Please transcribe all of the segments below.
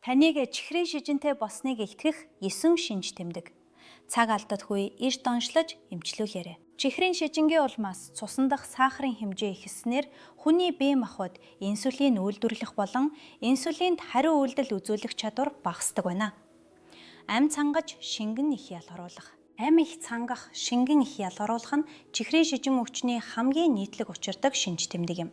Таныг чихрийн шижинтэй болсныг илтгэх 9 шинж тэмдэг. Цаг алддаггүй эрт онцлож эмчлүүлээрэй. Чихрийн шижингийн улмаас цусан дахь сахарын хэмжээ ихсснээр хүний бие махбод инсулин үйлдвэрлэх болон инсулинд хариу үйлдэл үзүүлэх чадвар багасдаг байна. Ам цангаж шингэн их ялгаруулах. Ам их цангах, шингэн их ялгаруулах нь чихрийн шижин өвчний хамгийн нийтлэг учирдаг шинж тэмдэг юм.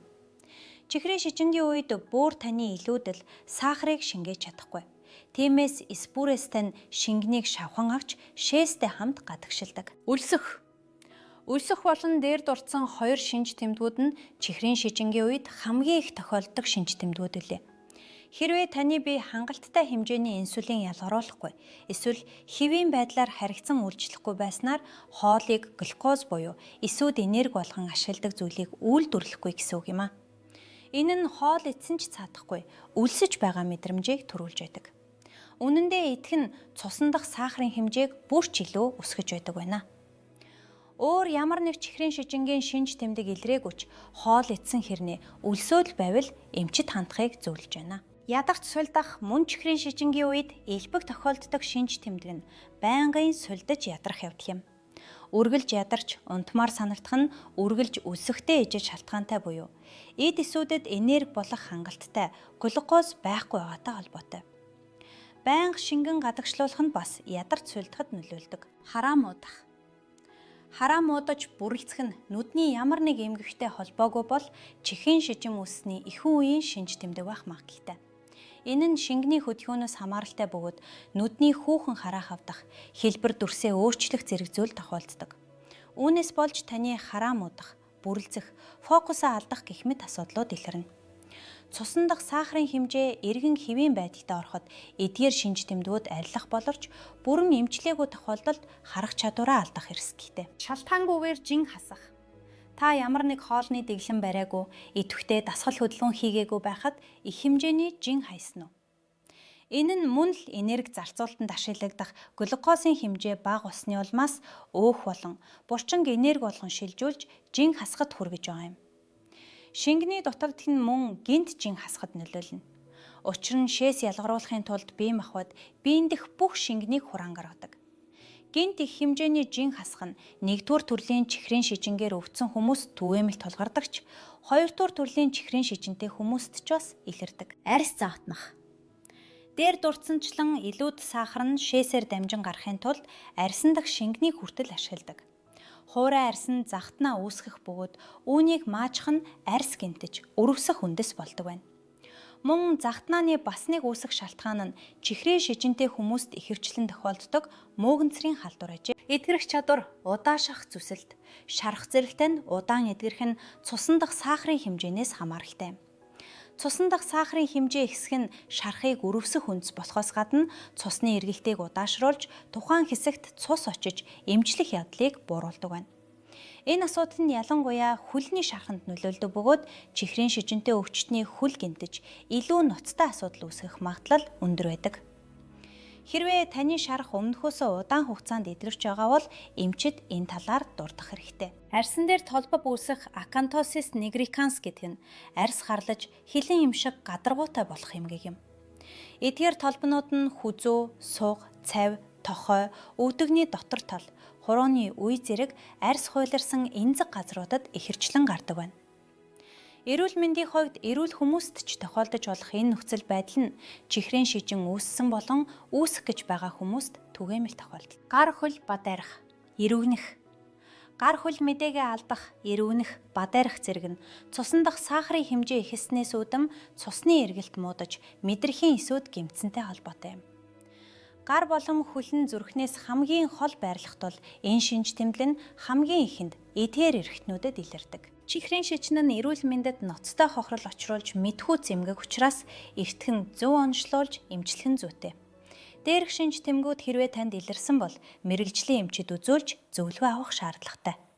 Чихрийн шижингийн үед бөөр таны илүүдэл сахарыг шингээж чадахгүй. Тиймээс спурэстэн шингэнийг шавхан авч шээстэй хамт гадагшилдаг. Өлсөх болон дээр дурдсан 2 шинж тэмдгүүд нь чихрийн шижингийн үед хамгийн их тохиолддог шинж тэмдгүүд үлээ. Хэрвээ таны бие хангалттай хэмжээний инсулин ялгаруулахгүй, эсвэл хэвийн байдлаар харигдсан үйлчлэхгүй байснаар хоолыг глюкоз буюу эсүүд энерги болгон ашигладаг зүйлийг үйлдвэрлэхгүй гэсэн үг юм а. Энэ нь хоол идсэн ч цаадахгүй, өлсөж байгаа мэдрэмжийг төрүүлж байдаг. Үнэн дээр идэх нь цусан дахь сахарын хэмжээг бүр ч илүү өсгөж байдаг байна. Өөр ямар нэг чихрийн шижингийн шинж тэмдэг илрээгүйч хоол идсэн хэрнээ өлсөөл байвал эмчит хандахыг зөвлөж байна. Ядагч сулдах мөн чихрийн шижингийн үед элбэг тохиолддог шинж тэмдэг нь байнгын сулдаж ядрах явдал юм. Үргэлж ядарч унтмаар санагдах нь үргэлж өсөхтэй ижиж шалтгаантай буюу эд эсүүдэд энерги болох хангалттай глюкоз байхгүй байгаатай холбоотой. Байнга шингэн гадагшлуулах нь бас ядарч сулдахад нөлөөлдөг. Хараа муудаж бүрлцэх нь нүдний ямар нэг эмгэгтэй холбоогүй бол чихрийн шижин үүссний ихэнх үеийн шинж тэмдэг байх магадaltaй. Энэ нь шингэний хөдөлгөөнөөс хамааралтай бөгөөд нүдний хүүхэн хараах авдах, хэлбэр дүрсээ өөрчлөх зэрэг зүйл тохиолддог. Үүнээс болж таны хараа муудах, бүрлцэх, фокусаа алдах гэх мэт асуудлууд илэрнэ. Цусан дахь сахарын хэмжээ эргэн хэвийн байдалтай ороход эдгээр шинж тэмдгүүд арилах боловч бүрэн эмчлээгүй тохиолдолд харах чадвараа алдах эрсдэлтэй. Шалтгаангүйгээр жин хасах. Та ямар нэг хоолны дэглэм бариагүй, идэвхтэй дасгал хөдөлгөөн хийгээгүй байхад их хэмжээний жин хайсан уу? Энэ нь мөн л энерги зарцуулалтанд ашиглагдах глюкозын хэмжээ бага усны улмаас өөх болон булчинг энерги болгон шилжүүлж жин хасахад хүргэж байгаа юм. Шингэний дутагдал нь мөн гинт жин хасахад нөлөөлнө. Учир нь шээс ялгаруулахын тулд бие махбод биеийн дэх бүх шингэнийг хураан гаргадаг. Гинт их хэмжээний жин хасах нь 1-р төрлийн чихрийн шижингээр өвдсөн хүмүүст түгээмэл тулгардагч 2-р төрлийн чихрийн шижинтэй хүмүүст ч бас илэрдэг. Арьс заатнах. Дээр дурдсанчлан илүүд сахар нь шээсээр дамжин гарахын тулд арьсан дахь шингэнийг хүртэл ашигладаг. Хуурай арьс нь загтнаа үүсгэх бөгөөд үүнийг маажих нь арьс гинтэж өрөвсөх үндэс болдог байна. Мөн загтнааны бас нэг үүсэх шалтгаан нь чихрийн шижинтэй хүмүүст ихэвчлэн тохиолддог мөөгөнцрийн халдвар ажээ. Эдгэрэх чадвар удаашрах зүсэлт, шарах зэрэгтэй нь удаан эдгэрэх нь цусан дахь сахарын хэмжээнээс хамааралтай. Цусан дахь сахарын хэмжээ ихсэх нь шарахыг өрөвсөх үндэс болохоос гадна цусны эргэлтийг удаашруулж тухайн хэсэгт цус очиж эмчлэх явдлыг бууруулдаг байна. Энэ асуудал нь ялангуяа хөлний шараханд нөлөөлдөг бөгөөд чихрийн шижинтэй өвчтний хөл гинтэж илүү ноцтой асуудал үүсгэх магадлал өндөр байдаг. Хэрвээ таны шарах өмнөхөөсөө удаан хугацаанд эдгэрч байгаа бол эмчид энэ талаар дурдах хэрэгтэй. Арьсан дээр толбог үүсэх акантосис нигриканс гэдэг нь арьс харлаж хилэн юм шиг гадаргуутай болох эмгэг юм. Эдгээр толбонууд нь хүзүү, суг, цавь, тохой, өвдөгний дотор тал, хурууны үе зэрэг арьс хуйларсан энзэг газруудад ихэрчлэн гардаг байна. Эрүүл мэндийн хувьд эрүүл хүмүүст ч тохиолдож болох энэ нөхцөл байдал нь чихрийн шижин үүссэн болон үүсэх гэж байгаа хүмүүст түгээмэл тохиолддог. Гар хөл бадарах, эрүүгнэх. Гар хөл мэдээгээ алдах, эрүүгнэх, бадарах зэрэг нь цусан дахь сахарын хэмжээ ихснээс үүдэн цусны эргэлт муудаж мэдрэхийн эсүүд гэмтсэнтэй холбоотой юм. Гар болон хөлн зүрхнээс хамгийн хол байрлах тул энэ шинж тэмдэг нь хамгийн ихэнд эдгээр эрхтнүүдэд илэрдэг. Чихрийн шижин нь эрүүл мэндэд ноцтой хохирол учруулж мэдхүйц эмгэг учраас эртхэн зөв онцлуулж эмчлэх нь зүйтэй. Дээрх шинж тэмдгүүд хэрвээ танд илэрсэн бол мэрэгжлийн эмчид үзүүлж зөвлөгөө авах шаардлагатай.